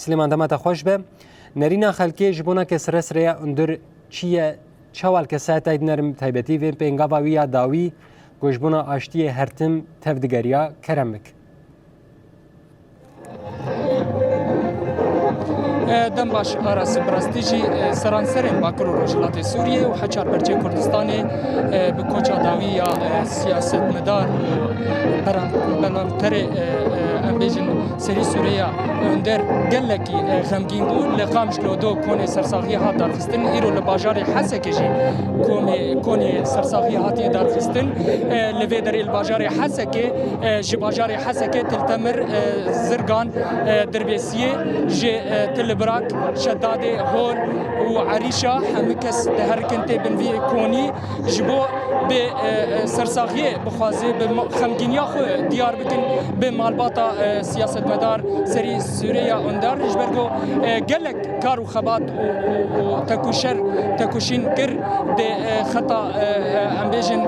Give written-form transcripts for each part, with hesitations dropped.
سلیمان دمت خوش به نرینا خلکی جبونا که سرسریا اندر چیه چوال که ساعت اید نرم تایبتی و پینگاوی داوی گوشبونا آشتی هرتم تفدگریا کرمک دم باش آراس براستیجی سرانسرین باکر و روجلات سوریه و حچار برچه کردستانی به کوچا داوی یا سیاست مدار بلانتر امبیجن سری سوریه اندر گلکی غمگین بود لقامش لودو کونی سرساقی ها دارخستن ایرو لباجار حسکه جی کونی سرساقی هاتی دارخستن لوی در الباجار حسکه جباجار حسکه تلتمر زرگان دربیسیه جی تلبراك شداد هول وعريشة حمكس دهركنتي بنفي كوني جبو بسرساغيه بخوازي بخمجينيا خو ديار بكن بمالباطا سياسة مدار سري سوريا اندار جبركو قالك كارو خبات وتكوشين كر دي خطا امبيجن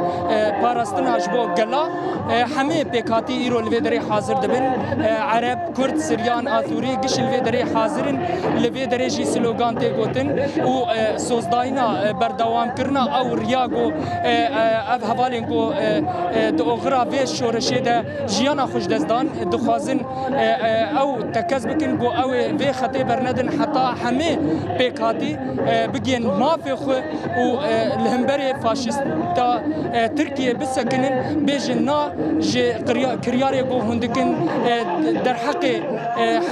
باراستنا جبو قلا حمي بيكاتي ايرو الفيدري حاضر دبن عرب كرد سريان اثوري قش الفيدري حاضرن لوی درجی سلوگان تی گوتن و سوزداینا بردوام کرنا او ریاگو اف حوالین کو دو غرا و شورشه ده جیانا خوش دزدان دخوازن او تکز بکن گو او و خطی برندن حتی همه پیکاتی بگین مافی خو و الهمبری فاشیست تا ترکیه بسکنن بیجنا جی کریاری گو هندکن در حق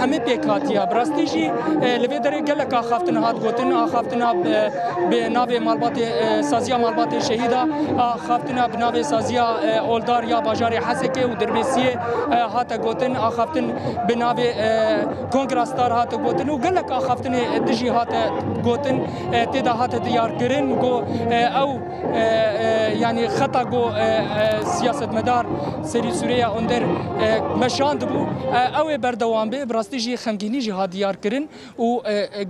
همه پیکاتیا براستیجی لوی دری گلک آخافتن هات گوتن آخافتنا به ناو مالبات سازیا مالبات شهیدا آخافتنا به ناو سازیا اولدار یا باجار حسکه و دربیسیه هات گوتن آخافتن به ناو کنگراستار هات گوتن و گلک آخافتن دجی هات گوتن تدا هات دیار کرن گو او یعنی خطا گو سیاست مدار سری سوریه اندر مشاند بو او بردوام به براستیجی خمگینی جی هات دیار کرن و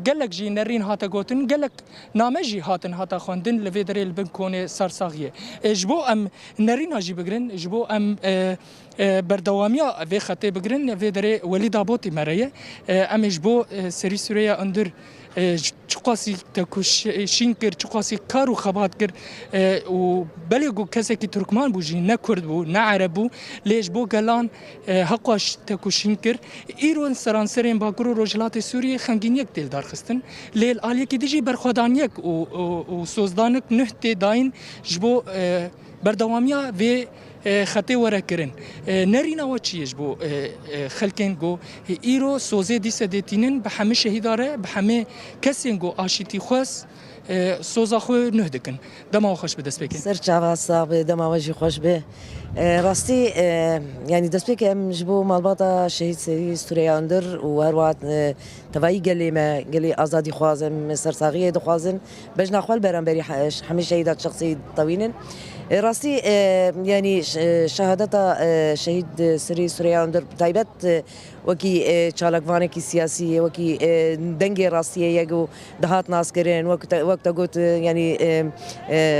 گلک جی نرین هاتا گوتن گلک نامه جی هاتن هاتا خواندن لوی دری البن کونه سرساغیه جبو ام نرین جی بگرن جبو ام بردوامیا و خطه بگرن لوی دری ولی دابوتی مریه ام جبو سری سوریه اندر چقاسی تکوشین کرد چقاسی کارو خبات کرد و بله گو کسی که ترکمان بوجی نه کرد بو نه عرب بو لیش بو گلان حقاش تکوشین کرد ایران سرانسرین باکرو روجلات سوریه خنگین یک دل دارخستن لیل آلیه که دیجی برخوادان یک و سوزدانک نه تی داین جبو بردوامیا و خطه ورا کرن نرینا و چیش بو خلکن گو ایرو سوزه دیسه دیتینن به همه شهیداره به همه کسین گو آشیتی خوش سوزا خو نه دکن دما خوش به دست بکن سر چاوا صاحب دما وجه خوش به راستی يعني دسبيك ام جبو مالباطا شهيد سري سوريا اندر وهروات تفاي قال لي ازادي خوازم سرساغيه دخوازن بجنا خوال برانبري حمي شهيدات شخصي طويلن راستی يعني شهادتا شهيد سري سوريا اندر تايبت وكي چالکوانه سیاسی وكي دنگي راستيه يجو دهات ناس كرين وقت قلت يعني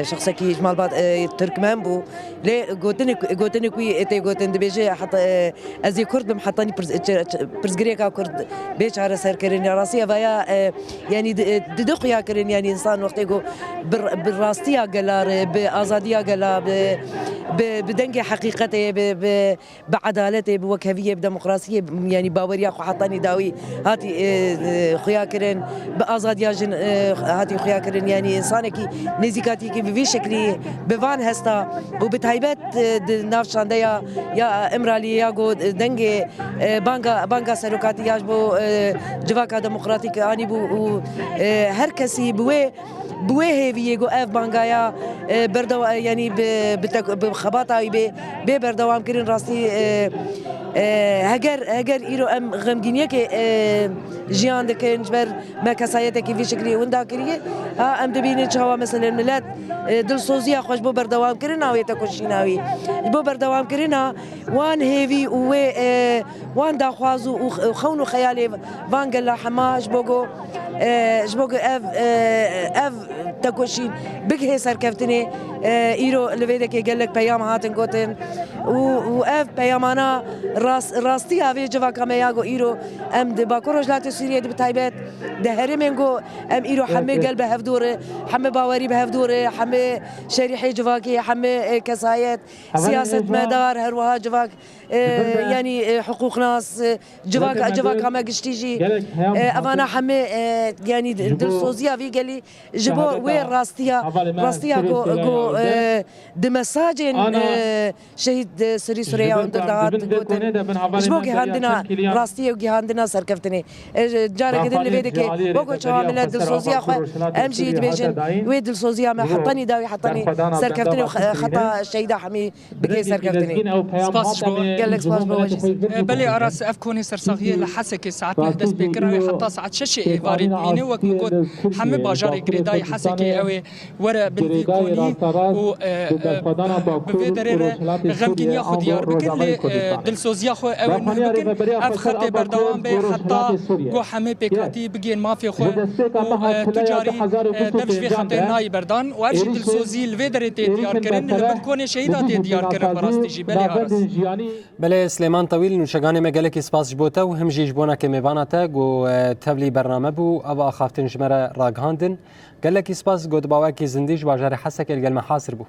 شخص كي مالباط تركمان بو ليه قلتني كوي اتي قلتن دبيجي حتى ازي كرد بمحطاني برزقريكا كرد بيش على سر كرين راسيه فيا يعني ددق يا كرين يعني انسان وقت يقول بالراستيه قلار بازاديه قلار بدنگي حقيقته بعدالته بوكهويه بديمقراطيه يعني باوريا خو حطاني داوي هاتي خيا كرين بازاديه جن هاتي خيا كرين يعني انسانكي نزيكاتي كي في شكلي بفان هستا وبتهيبت نافشانده يا امرالي يا جو دنگي بانگا سلوكاتي ياجبو جواكا ديمقراطيك اني بو هر كسي بوه هيفي جو اف بانگايا بردو يعني بخباطه ببردوام كرين راسي هجر إيرو أم غمجينية ك جيان دكين جبر ما كسايتك في شكلي وندا كريه أم دبيني شهوا مثلا الملات دل صوزيا خوش بو بردوام كرنا ويتكوشيناوي بو بردوام كرنا وان هيفي وان داخوازو وخونو خيالي فانجلا حماش بوجو جبوجو اف تكوشين بك هي سركفتني إيرو لفيدك قال لك بيام هاتن قوتن و اف پیامانا راستی هاوی جوا کامیا گو ایرو ام د باکوروج لات سوریه د تایبت ده هرمن گو ام ایرو همه قلب هفدوره همه باوری به هفدوره همه شریحه جواکی همه کسایت سیاست مدار هر وها جواک يعني حقوق ناس جواك هم قشتيجي أفانا حمي يعني دلسوزيا في قالي جبو وين راستيا جو دمساجين شهيد سري سوريا وندرات جبو كي عندنا راستيا وكي عندنا سركفتني جارك اللي بيدك بوكو شوامل دلسوزيا امشي بيجن وين دلسوزيا ما حطني داوي حطني سركفتني خطا شهيدا حمي بكي سركفتني سباس قال لك سباس بواجه بلي أراس أفكوني سرساغية لحسك ساعات نهدس بكرة حتى ساعات ششة فارد بيني وقت مقود حمي باجاري قريداي حسكي أوي ورا بالفيكوني و بفيدرير غمكين ياخد ديار بكل دلسوز ياخو أوي بكل أفخطي بردوان بي حتى جو حمي بكاتي بجين ما في خو وتجاري دفش في خطير ناي بردان وأرجي دلسوزي الفيدري ديار كرن بكوني شهيدات ديار كرن براستيجي بلي أراس بله سلیمان طویل نوشگان مگلکی سپاس جبوته و هم جیجبونا که میوانته گو تبلی برنامه بو ابا خافتن جمره راگهاندن گلکی سپاس گود باوکی زندیج واجر حسک الگل محاصر بو